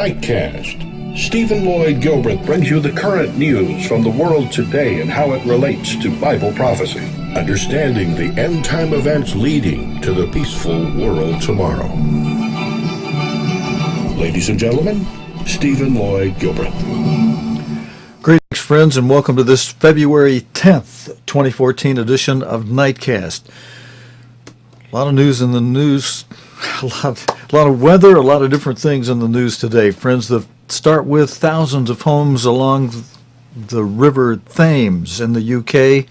Nightcast. Stephen Lloyd Gilbreth brings you the current news from the world today and how it relates to Bible prophecy. Understanding the end-time events leading to the peaceful world tomorrow. Ladies and gentlemen, Stephen Lloyd Gilbreth. Greetings, friends, and welcome to this February 10th, 2014 edition of Nightcast. A lot of news in the news, a lot of weather, a lot of different things in the news today. Friends, start with thousands of homes along the river Thames in the UK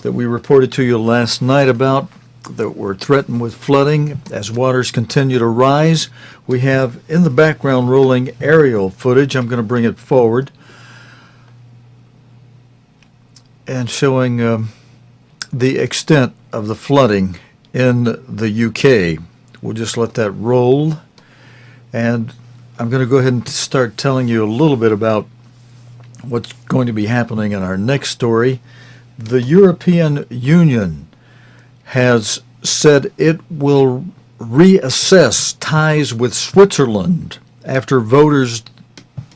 that we reported to you last night about that were threatened with flooding as waters continue to rise. We have in the background rolling aerial footage. I'm going to bring it forward and showing the extent of the flooding in the UK. We'll just let that roll, and I'm going to go ahead and start telling you a little bit about what's going to be happening in our next story. The European Union has said it will reassess ties with Switzerland after voters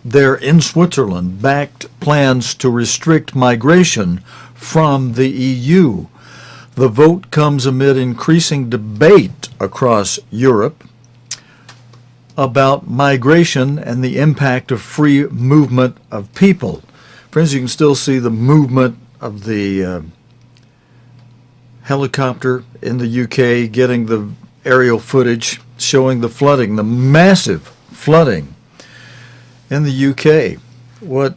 there in Switzerland backed plans to restrict migration from the EU. The vote comes amid increasing debate across Europe about migration and the impact of free movement of people. Friends, you can still see the movement of the helicopter in the UK, getting the aerial footage showing the flooding, the massive flooding in the UK. What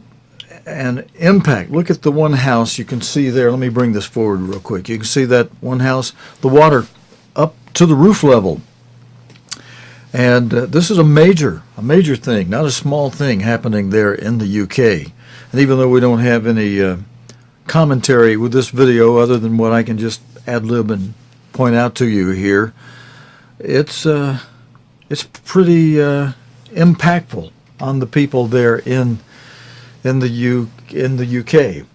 an impact. Look at the one house you can see there. Let me bring this forward real quick. You can see that one house, the water up to the roof level. And this is a major thing, not a small thing happening there in the UK. And even though we don't have any commentary with this video other than what I can just ad-lib and point out to you here, it's pretty impactful on the people there in the UK.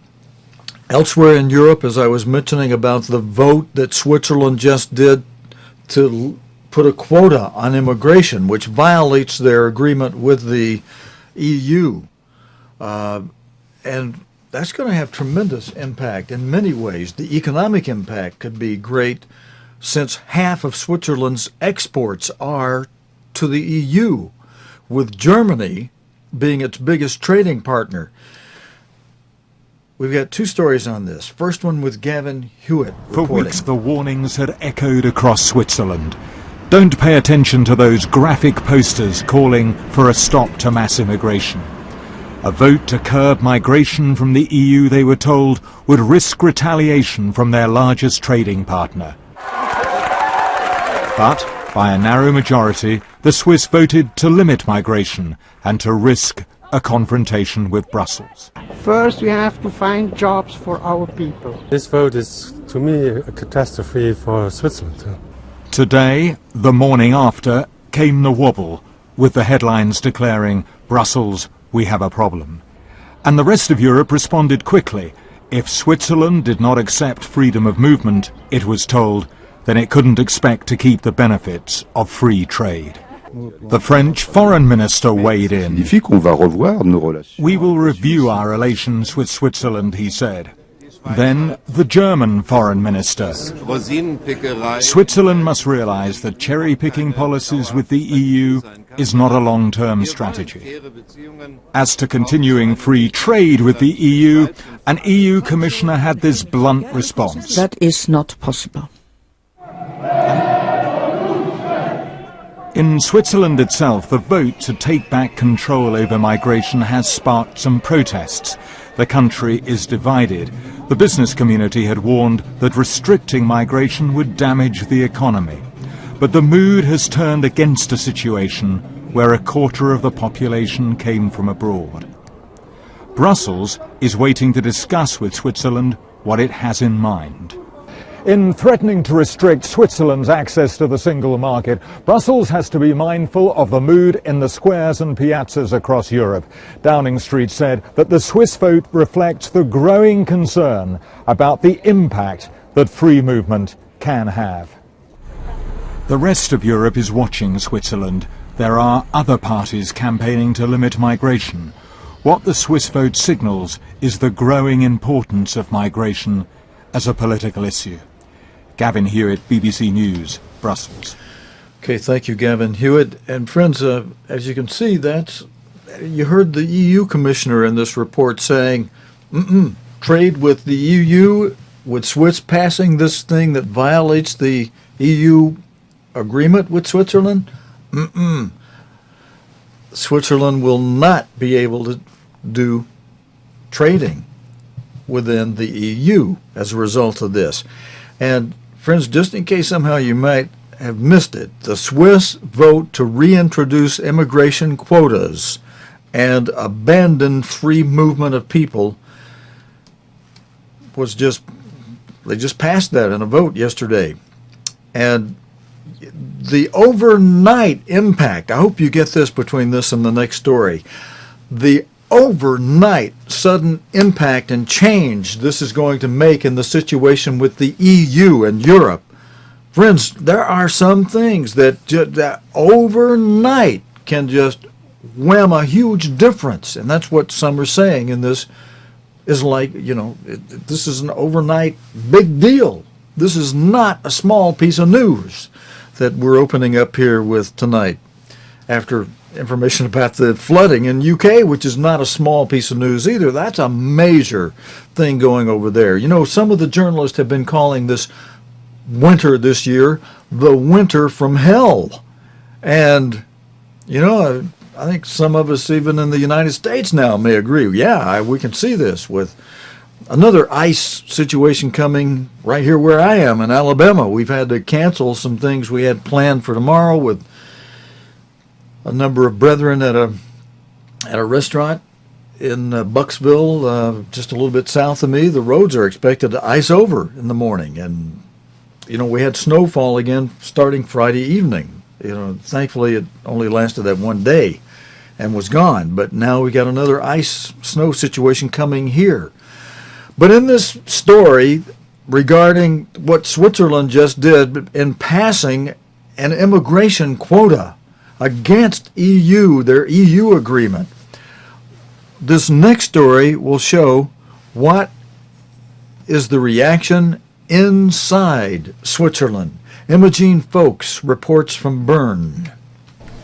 Elsewhere in Europe, as I was mentioning about the vote that Switzerland just did to put a quota on immigration, which violates their agreement with the EU. And that's going to have tremendous impact in many ways. The economic impact could be great since half of Switzerland's exports are to the EU, with Germany being its biggest trading partner. We've got two stories on this. First one with Gavin Hewitt reporting. For weeks the warnings had echoed across Switzerland. Don't pay attention to those graphic posters calling for a stop to mass immigration. A vote to curb migration from the EU, they were told, would risk retaliation from their largest trading partner. But, by a narrow majority, the Swiss voted to limit migration and to risk a confrontation with Brussels. First, we have to find jobs for our people. This vote is, to me, a catastrophe for Switzerland. Today, the morning after, came the wobble, with the headlines declaring, "Brussels, we have a problem." And the rest of Europe responded quickly. If Switzerland did not accept freedom of movement, it was told, then it couldn't expect to keep the benefits of free trade. The French foreign minister weighed in. We will review our relations with Switzerland, he said. Then the German foreign minister. Switzerland must realize that cherry-picking policies with the EU is not a long-term strategy. As to continuing free trade with the EU, an EU commissioner had this blunt response. That is not possible. In Switzerland itself, the vote to take back control over migration has sparked some protests. The country is divided. The business community had warned that restricting migration would damage the economy. But the mood has turned against a situation where a quarter of the population came from abroad. Brussels is waiting to discuss with Switzerland what it has in mind. In threatening to restrict Switzerland's access to the single market, Brussels has to be mindful of the mood in the squares and piazzas across Europe. Downing Street said that the Swiss vote reflects the growing concern about the impact that free movement can have. The rest of Europe is watching Switzerland, there are other parties campaigning to limit migration. What the Swiss vote signals is the growing importance of migration as a political issue. Gavin Hewitt, BBC News, Brussels. Okay, thank you, Gavin Hewitt. And friends, as you can see, you heard the EU commissioner in this report saying, trade with the EU, with Swiss passing this thing that violates the EU agreement with Switzerland, Switzerland will not be able to do trading within the EU as a result of this. And friends, just in case somehow you might have missed it, the Swiss vote to reintroduce immigration quotas and abandon free movement of people they just passed that in a vote yesterday. And the overnight impact, I hope you get this between this and the next story, the overnight sudden impact and change this is going to make in the situation with the EU and Europe. Friends, there are some things that overnight can just wham a huge difference. And that's what some are saying in this is like, this is an overnight big deal. This is not a small piece of news that we're opening up here with tonight after information about the flooding in UK, which is not a small piece of news either. That's a major thing going over there. Some of the journalists have been calling this winter this year the winter from hell. And, I think some of us even in the United States now may agree. Yeah, we can see this with another ice situation coming right here where I am in Alabama. We've had to cancel some things we had planned for tomorrow with a number of brethren at a restaurant in Bucksville, just a little bit south of me. The roads are expected to ice over in the morning. And, we had snowfall again starting Friday evening. Thankfully it only lasted that one day and was gone. But now we got another ice snow situation coming here. But in this story regarding what Switzerland just did in passing an immigration quota against their EU agreement, this next story will show what is the reaction inside Switzerland. Imogene Folks reports from Bern.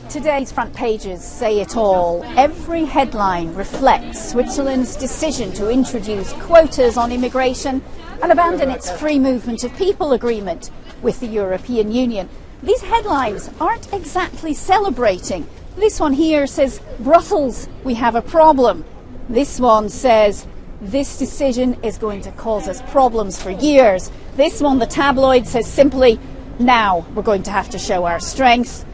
Today's front pages say it all. Every headline reflects Switzerland's decision to introduce quotas on immigration and abandon its free movement of people agreement with the European Union. These headlines aren't exactly celebrating. This one here says, Brussels, we have a problem. This one says, this decision is going to cause us problems for years. This one, the tabloid, says simply, now we're going to have to show our strength.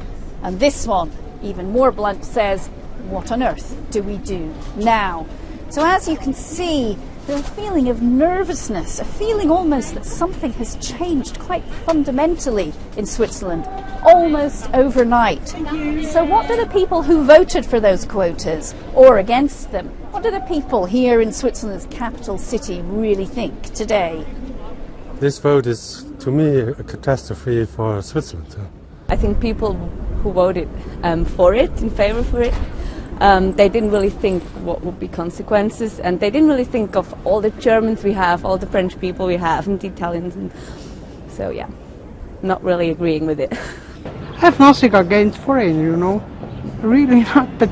And this one, even more blunt, says, what on earth do we do now? So as you can see, there's a feeling of nervousness, a feeling almost that something has changed quite fundamentally in Switzerland, almost overnight. So what do the people who voted for those quotas or against them, what do the people here in Switzerland's capital city really think today? This vote is, to me, a catastrophe for Switzerland. I think people who voted for it, in favor for it, they didn't really think what would be consequences, and they didn't really think of all the Germans we have, all the French people we have, and the Italians. And so, yeah, not really agreeing with it. I have nothing against foreign, really not. But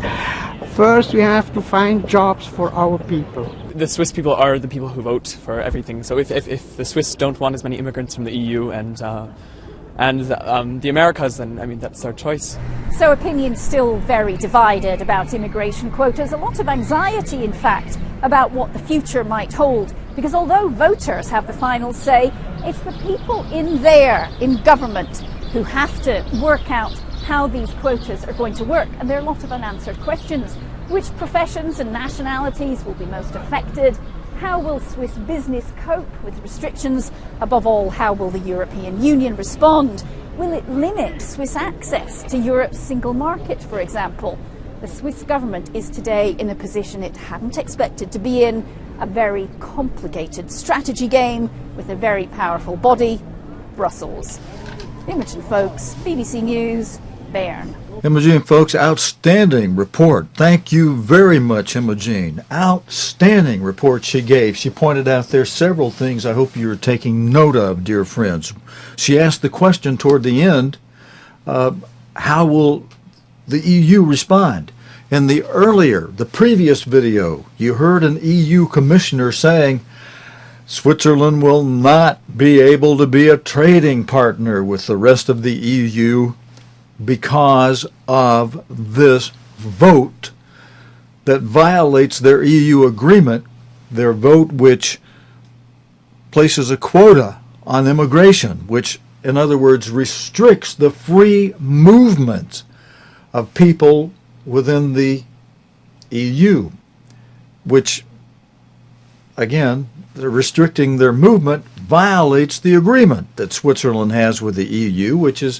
first we have to find jobs for our people. The Swiss people are the people who vote for everything. So if the Swiss don't want as many immigrants from the EU and the Americas, then that's their choice. So opinions still very divided about immigration quotas. A lot of anxiety, in fact, about what the future might hold. Because although voters have the final say, it's the people in government who have to work out how these quotas are going to work. And there are a lot of unanswered questions. Which professions and nationalities will be most affected? How will Swiss business cope with restrictions? Above all, how will the European Union respond? Will it limit Swiss access to Europe's single market, for example? The Swiss government is today in a position it hadn't expected to be in, a very complicated strategy game with a very powerful body, Brussels. Imogen Folks, BBC News, Bern. Imogene, folks, outstanding report. Thank you very much, Imogene. Outstanding report she gave. She pointed out there several things I hope you're taking note of, dear friends. She asked the question toward the end, how will the EU respond? In the previous video, you heard an EU commissioner saying Switzerland will not be able to be a trading partner with the rest of the EU because of this vote that violates their EU agreement, their vote which places a quota on immigration, which, in other words, restricts the free movement of people within the EU, which, again, restricting their movement violates the agreement that Switzerland has with the EU, which is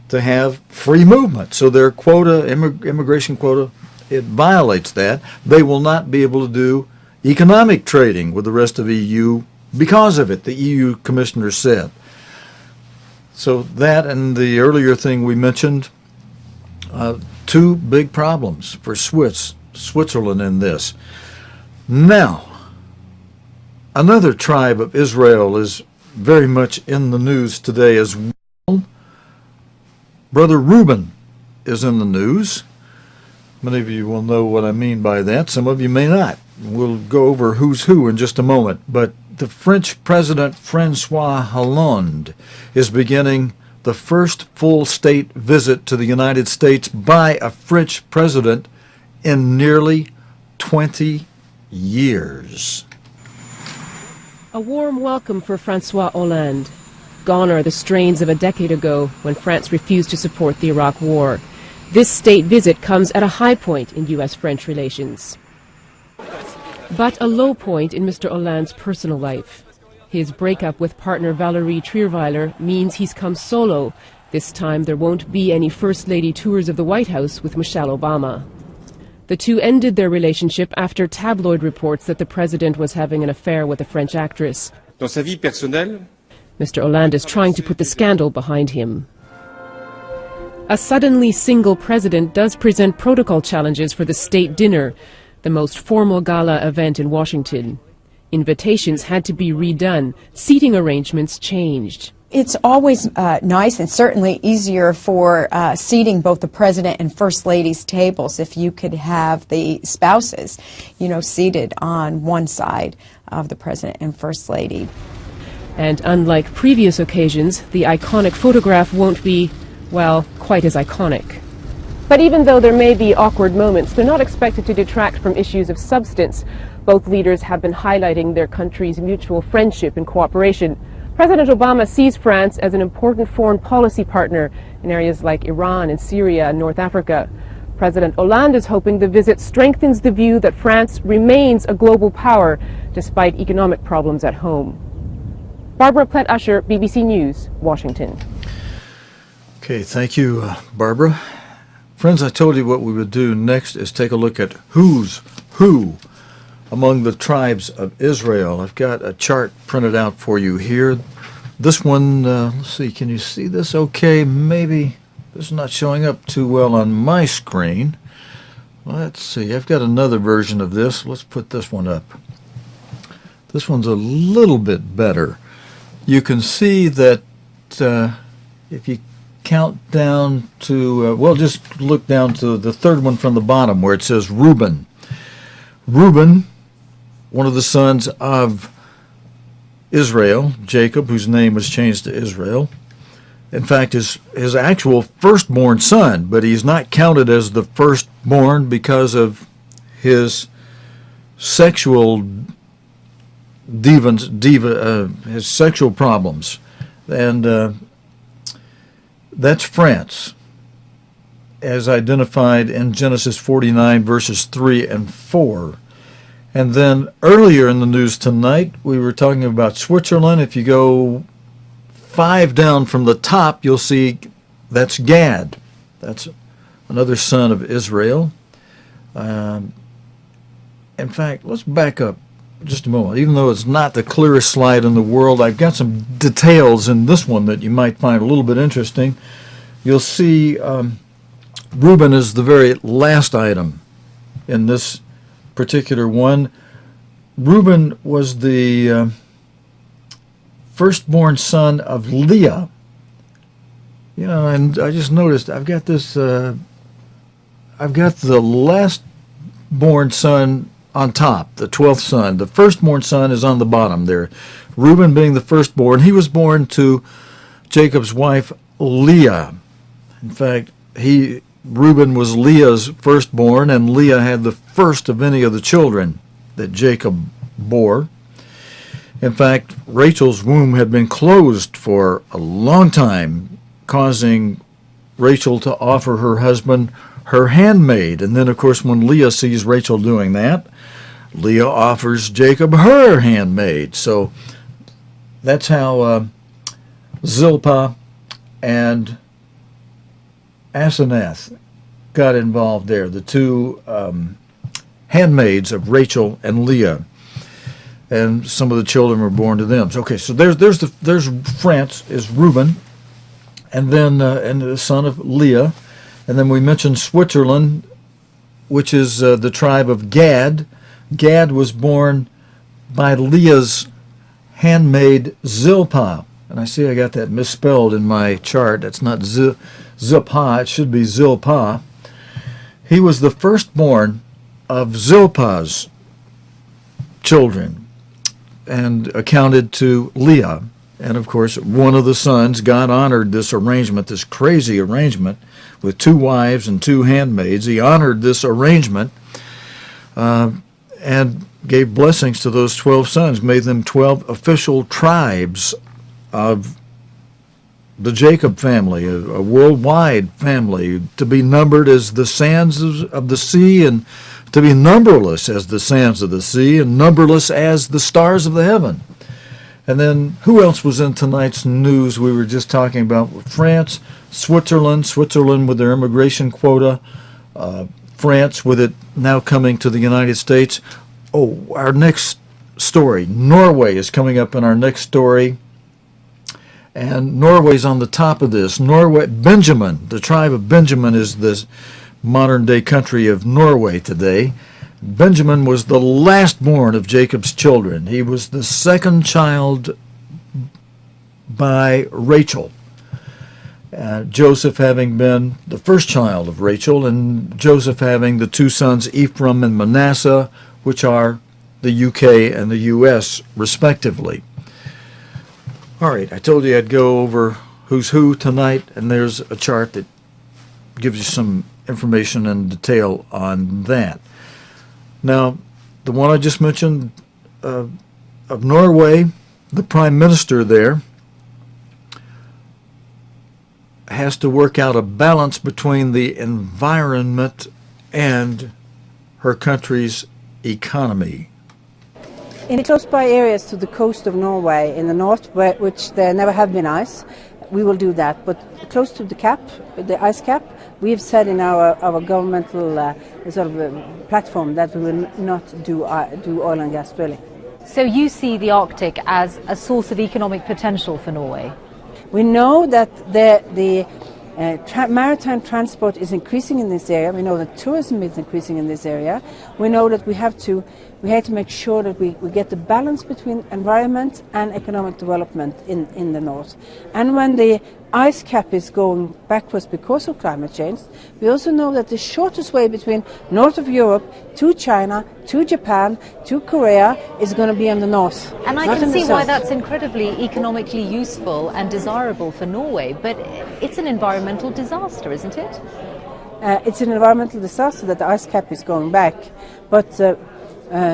to have free movement. So their quota, immigration quota, it violates that. They will not be able to do economic trading with the rest of the EU because of it, the EU commissioner said. So that and the earlier thing we mentioned, two big problems for Switzerland in this. Now, another tribe of Israel is very much in the news today as well. Brother Reuben is in the news. Many of you will know what I mean by that. Some of you may not. We'll go over who's who in just a moment. But the French President Francois Hollande is beginning the first full state visit to the United States by a French president in nearly 20 years. A warm welcome for Francois Hollande. Gone are the strains of a decade ago when France refused to support the Iraq War. This state visit comes at a high point in U.S.-French relations. But a low point in Mr. Hollande's personal life. His breakup with partner Valérie Trierweiler means he's come solo. This time there won't be any First Lady tours of the White House with Michelle Obama. The two ended their relationship after tabloid reports that the president was having an affair with a French actress. Dans sa vie personnelle, Mr. Hollande is trying to put the scandal behind him. A suddenly single president does present protocol challenges for the state dinner, the most formal gala event in Washington. Invitations had to be redone. Seating arrangements changed. It's always nice and certainly easier for seating both the President and First Lady's tables if you could have the spouses, seated on one side of the President and First Lady. And unlike previous occasions, the iconic photograph won't be, well, quite as iconic. But even though there may be awkward moments, they're not expected to detract from issues of substance. Both leaders have been highlighting their countries' mutual friendship and cooperation. President Obama sees France as an important foreign policy partner in areas like Iran and Syria and North Africa. President Hollande is hoping the visit strengthens the view that France remains a global power despite economic problems at home. Barbara Plett-Usher, BBC News, Washington. Okay, thank you, Barbara. Friends, I told you what we would do next is take a look at who's who among the tribes of Israel. I've got a chart printed out for you here. This one, let's see, can you see this okay? Maybe this is not showing up too well on my screen. Let's see, I've got another version of this. Let's put this one up. This one's a little bit better. You can see that if you count down to, well, just look down to the third one from the bottom where it says Reuben. Reuben, one of the sons of Israel, Jacob, whose name was changed to Israel. In fact, his actual firstborn son, but he's not counted as the firstborn because of his sexual his sexual problems, and that's France, as identified in Genesis 49 verses 3 and 4. And then earlier in the news tonight, we were talking about Switzerland. If you go 5 down from the top, you'll see that's Gad. That's another son of Israel. In fact, let's back up just a moment. Even though it's not the clearest slide in the world, I've got some details in this one that you might find a little bit interesting. You'll see Reuben is the very last item in this particular one. Reuben was the firstborn son of Leah. You know, and I just noticed I've got this. I've got the last born son on top, the 12th son. The firstborn son is on the bottom there. Reuben being the firstborn, he was born to Jacob's wife Leah. In fact, Reuben was Leah's firstborn, and Leah had the first of any of the children that Jacob bore. In fact, Rachel's womb had been closed for a long time, causing Rachel to offer her husband her handmaid. And then, of course, when Leah sees Rachel doing that, Leah offers Jacob her handmaid. So that's how Zilpah and Asenath got involved there, the two handmaids of Rachel and Leah. And some of the children were born to them. Okay, so there's France is Reuben, and then and the son of Leah. And then we mentioned Switzerland, which is the tribe of Gad. Gad was born by Leah's handmaid Zilpah. And I see I got that misspelled in my chart. That's not Zilpah, it should be Zilpah. He was the firstborn of Zilpah's children and accounted to Leah. And of course, one of the sons, God honored this arrangement, this crazy arrangement with 2 wives and 2 handmaids. He honored this arrangement and gave blessings to those 12 sons, made them 12 official tribes of the Jacob family, a worldwide family, to be numbered as the sands of the sea, and to be numberless as the sands of the sea, and numberless as the stars of the heaven. And then who else was in tonight's news? We were just talking about France, Switzerland with their immigration quota, France with it now coming to the United States. Oh, our next story, Norway is coming up in our next story. And Norway's on the top of this. Norway, Benjamin, the tribe of Benjamin is the modern-day country of Norway today. Benjamin was the last born of Jacob's children. He was the second child by Rachel. Joseph having been the first child of Rachel, and Joseph having the 2 sons Ephraim and Manasseh, which are the UK and the US respectively. All right, I told you I'd go over who's who tonight, and there's a chart that gives you some information and detail on that. Now, the one I just mentioned of Norway, the prime minister there has to work out a balance between the environment and her country's economy. In close by areas to the coast of Norway in the north, which there never have been ice, we will do that. But close to the cap, the ice cap, we have said in our governmental platform that we will not do oil and gas drilling. So you see the Arctic as a source of economic potential for Norway? We know that the maritime transport is increasing in this area. We know that tourism is increasing in this area. We know that we have to make sure that we get the balance between environment and economic development in the north. And when the ice cap is going backwards because of climate change, we also know that the shortest way between north of Europe to China, to Japan, to Korea is going to be in the north. And I can see why that's incredibly economically useful and desirable for Norway, but it's an environmental disaster, isn't it? It's an environmental disaster that the ice cap is going back, but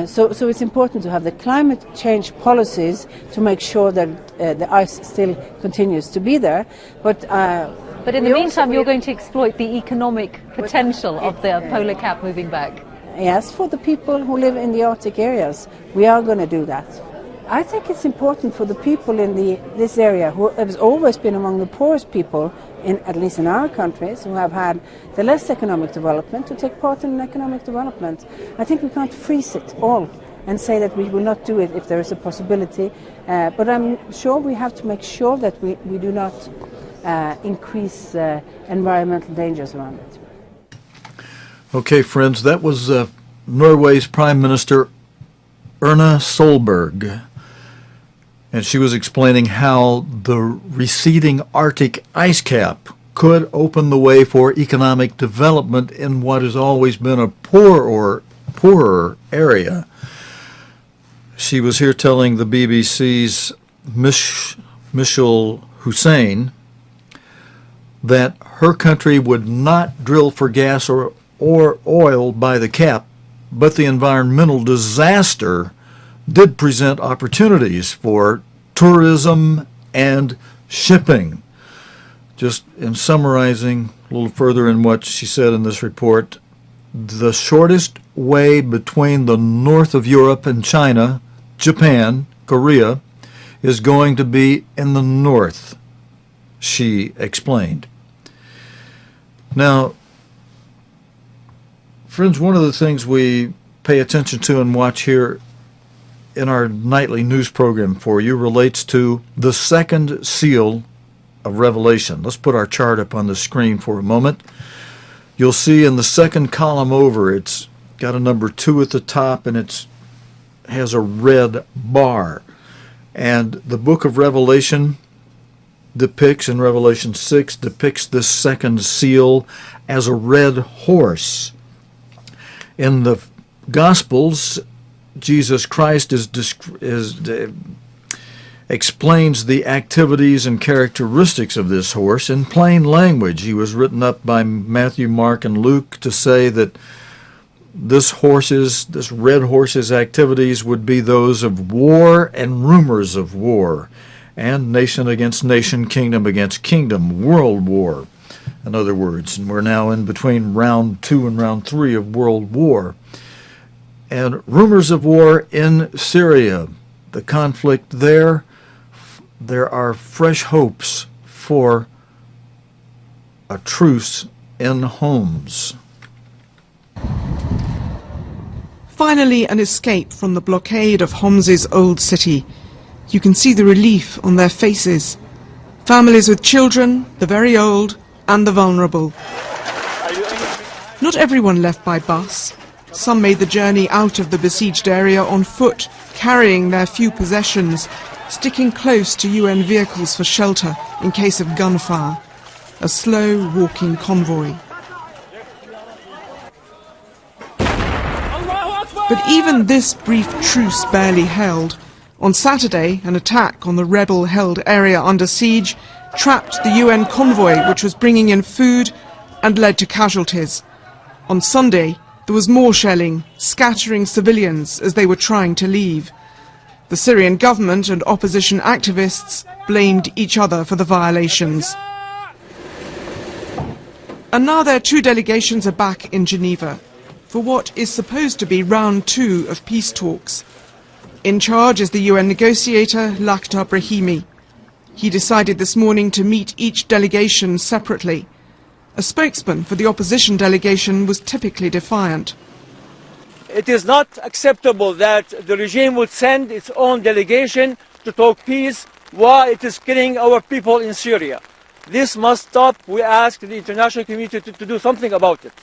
so it's important to have the climate change policies to make sure that the ice still continues to be there. But in the meantime, you're going to exploit the economic potential of the polar cap moving back. Yes, for the people who live in the Arctic areas, we are going to do that. I think it's important for the people in this area who have always been among the poorest people, at least in our countries, who have had the less economic development, to take part in economic development. I think we can't freeze it all and say that we will not do it if there is a possibility. But I'm sure we have to make sure that we do not increase environmental dangers around it. Okay, friends, that was Norway's Prime Minister Erna Solberg, and she was explaining how the receding Arctic ice cap could open the way for economic development in what has always been a poorer area. She was here telling the BBC's Michel Hussein that her country would not drill for gas or oil by the cap, but the environmental disaster did present opportunities for tourism and shipping. Just in summarizing a little further in what she said in this report, the shortest way between the north of Europe and China, Japan, Korea, is going to be in the north, she explained. Now, friends, one of the things we pay attention to and watch here in our nightly news program for you relates to the second seal of Revelation. Let's put our chart up on the screen for a moment. You'll see in the second column over, it's got a number 2 at the top, and it has a red bar. And the book of Revelation depicts, in Revelation 6, depicts this second seal as a red horse. In the Gospels, Jesus Christ explains the activities and characteristics of this horse in plain language. He was written up by Matthew, Mark, and Luke to say that this red horse's activities would be those of war and rumors of war, and nation against nation, kingdom against kingdom, world war, in other words. And we're now in between round 2 and round 3 of world war. And rumors of war in Syria, the conflict there are fresh hopes for a truce in Homs. Finally, an escape from the blockade of Homs's old city. You can see the relief on their faces. Families with children, the very old, and the vulnerable. Not everyone left by bus. Some made the journey out of the besieged area on foot, carrying their few possessions, sticking close to UN vehicles for shelter in case of gunfire. A slow walking convoy. But even this brief truce barely held. On Saturday, an attack on the rebel-held area under siege trapped the UN convoy which was bringing in food and led to casualties. On Sunday, there was more shelling, scattering civilians as they were trying to leave. The Syrian government and opposition activists blamed each other for the violations. And now their 2 delegations are back in Geneva for what is supposed to be round 2 of peace talks. In charge is the UN negotiator, Lakhdar Brahimi. He decided this morning to meet each delegation separately. A spokesman for the opposition delegation was typically defiant. It is not acceptable that the regime would send its own delegation to talk peace while it is killing our people in Syria. This must stop. We ask the international community to do something about it.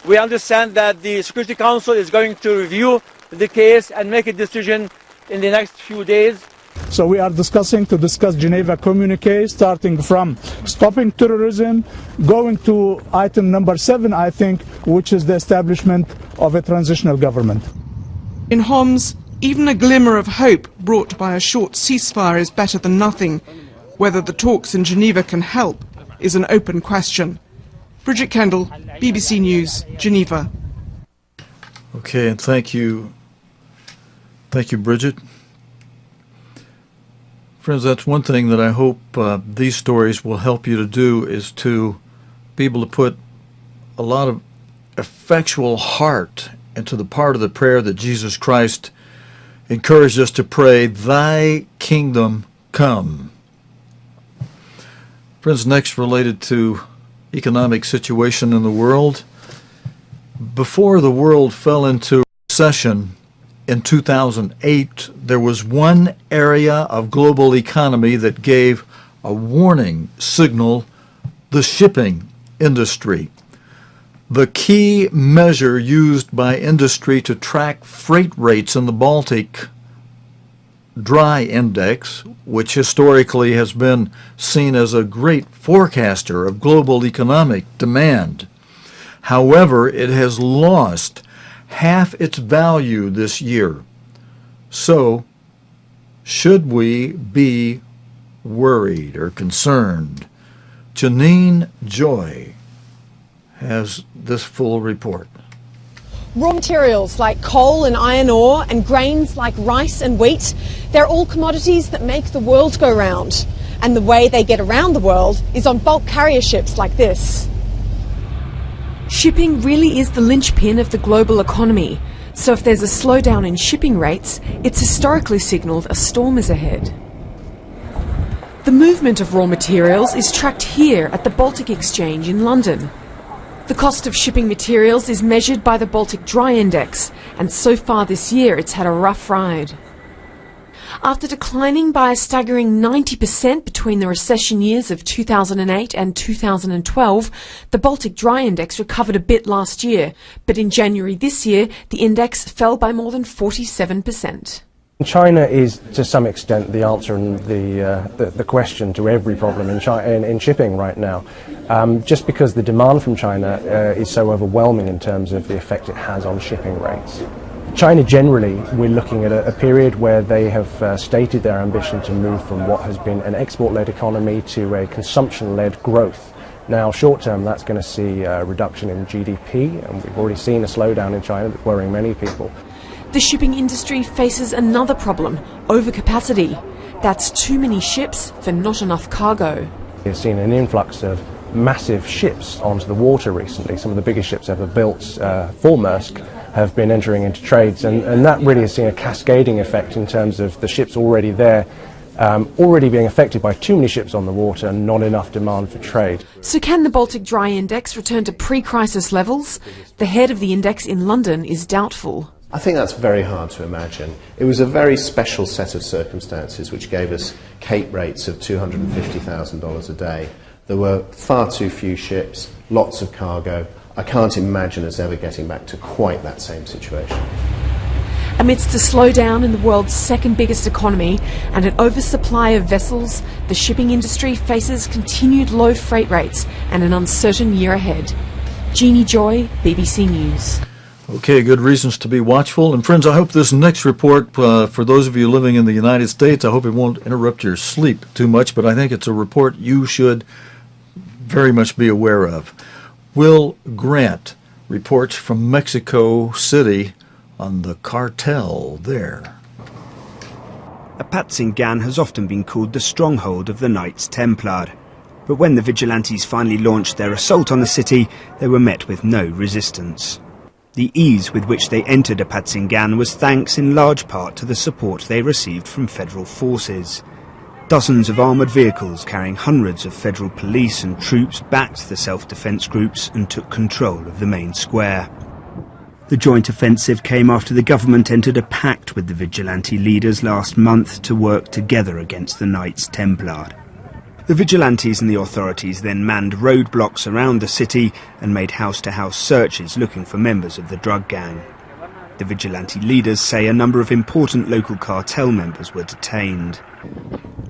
We understand that the Security Council is going to review the case and make a decision in the next few days. So we are discussing Geneva communique, starting from stopping terrorism, going to item number 7, I think, which is the establishment of a transitional government. In Homs, even a glimmer of hope brought by a short ceasefire is better than nothing. Whether the talks in Geneva can help is an open question. Bridget Kendall, BBC News, Geneva. Okay, and thank you, Bridget. Friends, that's one thing that I hope these stories will help you to do, is to be able to put a lot of effectual heart into the part of the prayer that Jesus Christ encouraged us to pray, "Thy kingdom come." Friends, next, related to economic situation in the world. Before the world fell into recession in 2008, there was one area of global economy that gave a warning signal: the shipping industry. The key measure used by industry to track freight rates in the Baltic Dry Index, which historically has been seen as a great forecaster of global economic demand. However, it has lost half its value this year. So, should we be worried or concerned? Janine Joy has this full report. Raw materials like coal and iron ore and grains like rice and wheat, they're all commodities that make the world go round. And the way they get around the world is on bulk carrier ships like this. Shipping really is the linchpin of the global economy. So if there's a slowdown in shipping rates, it's historically signalled a storm is ahead. The movement of raw materials is tracked here at the Baltic Exchange in London. The cost of shipping materials is measured by the Baltic Dry Index, and so far this year it's had a rough ride. After declining by a staggering 90% between the recession years of 2008 and 2012, the Baltic Dry Index recovered a bit last year, but in January this year the index fell by more than 47%. China is, to some extent, the answer and the question to every problem in shipping right now. Just because the demand from China is so overwhelming in terms of the effect it has on shipping rates. China generally, we're looking at a period where they have stated their ambition to move from what has been an export-led economy to a consumption-led growth. Now, short term, that's going to see a reduction in GDP, and we've already seen a slowdown in China that's worrying many people. The shipping industry faces another problem, overcapacity. That's too many ships for not enough cargo. We've seen an influx of massive ships onto the water recently. Some of the biggest ships ever built for Maersk have been entering into trades, and that really has seen a cascading effect in terms of the ships already there, already being affected by too many ships on the water and not enough demand for trade. So can the Baltic Dry Index return to pre-crisis levels? The head of the index in London is doubtful. I think that's very hard to imagine. It was a very special set of circumstances which gave us Cape rates of $250,000 a day. There were far too few ships, lots of cargo. I can't imagine us ever getting back to quite that same situation. Amidst a slowdown in the world's second biggest economy and an oversupply of vessels, the shipping industry faces continued low freight rates and an uncertain year ahead. Jeannie Joy, BBC News. Okay, good reasons to be watchful. And friends, I hope this next report, for those of you living in the United States, I hope it won't interrupt your sleep too much, but I think it's a report you should very much be aware of. Will Grant reports from Mexico City on the cartel there. Apatzingán has often been called the stronghold of the Knights Templar. But when the vigilantes finally launched their assault on the city, they were met with no resistance. The ease with which they entered Apatzingán was thanks in large part to the support they received from federal forces. Dozens of armoured vehicles carrying hundreds of federal police and troops backed the self-defence groups and took control of the main square. The joint offensive came after the government entered a pact with the vigilante leaders last month to work together against the Knights Templar. The vigilantes and the authorities then manned roadblocks around the city and made house-to-house searches looking for members of the drug gang. The vigilante leaders say a number of important local cartel members were detained.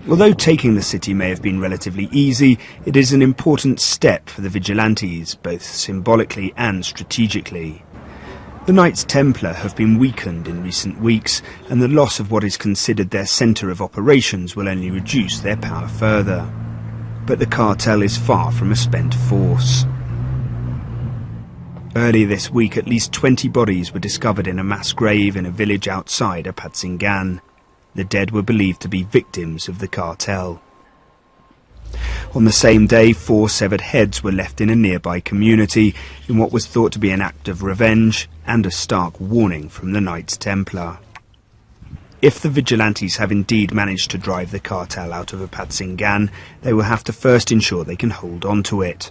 Although taking the city may have been relatively easy, it is an important step for the vigilantes, both symbolically and strategically. The Knights Templar have been weakened in recent weeks, and the loss of what is considered their centre of operations will only reduce their power further. But the cartel is far from a spent force. Earlier this week, at least 20 bodies were discovered in a mass grave in a village outside Apatzingán. The dead were believed to be victims of the cartel. On the same day, 4 severed heads were left in a nearby community in what was thought to be an act of revenge and a stark warning from the Knights Templar. If the vigilantes have indeed managed to drive the cartel out of Apatzingán, they will have to first ensure they can hold on to it.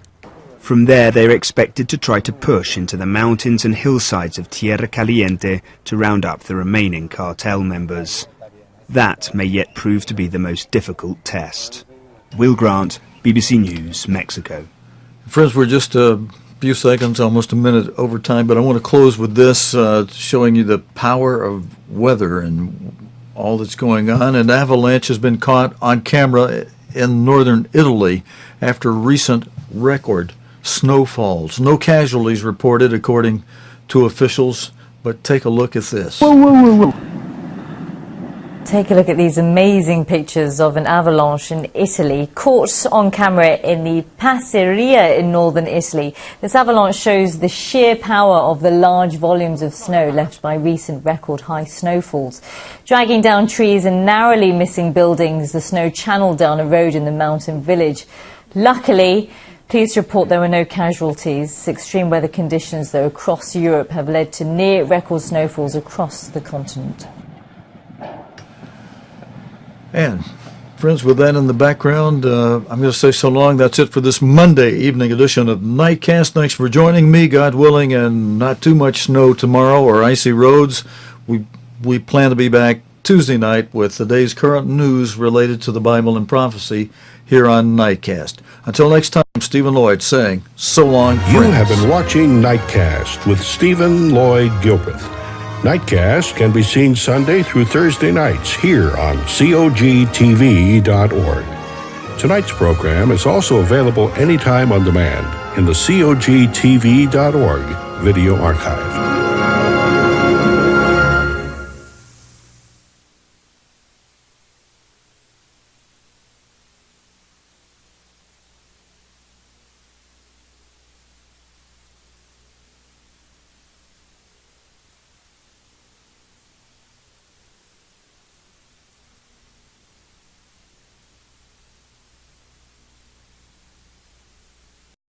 From there, they are expected to try to push into the mountains and hillsides of Tierra Caliente to round up the remaining cartel members. That may yet prove to be the most difficult test. Will Grant, BBC News, Mexico. Friends, we're just few seconds, almost a minute over time, but I want to close with this, showing you the power of weather and all that's going on. An avalanche has been caught on camera in northern Italy after recent record snowfalls. No casualties reported, according to officials, but take a look at this. Take a look at these amazing pictures of an avalanche in Italy, caught on camera in the Syria in northern Italy. This avalanche shows the sheer power of the large volumes of snow left by recent record-high snowfalls. Dragging down trees and narrowly missing buildings, the snow channeled down a road in the mountain village. Luckily, police report there were no casualties. Extreme weather conditions, though, across Europe have led to near-record snowfalls across the continent. And, friends, with that in the background, I'm going to say so long. That's it for this Monday evening edition of Nightcast. Thanks for joining me, God willing, and not too much snow tomorrow or icy roads. We plan to be back Tuesday night with the day's current news related to the Bible and prophecy here on Nightcast. Until next time, Stephen Lloyd saying so long, friends. You have been watching Nightcast with Stephen Lloyd Gilbreth. Nightcast can be seen Sunday through Thursday nights here on cogtv.org. Tonight's program is also available anytime on demand in the cogtv.org video archive.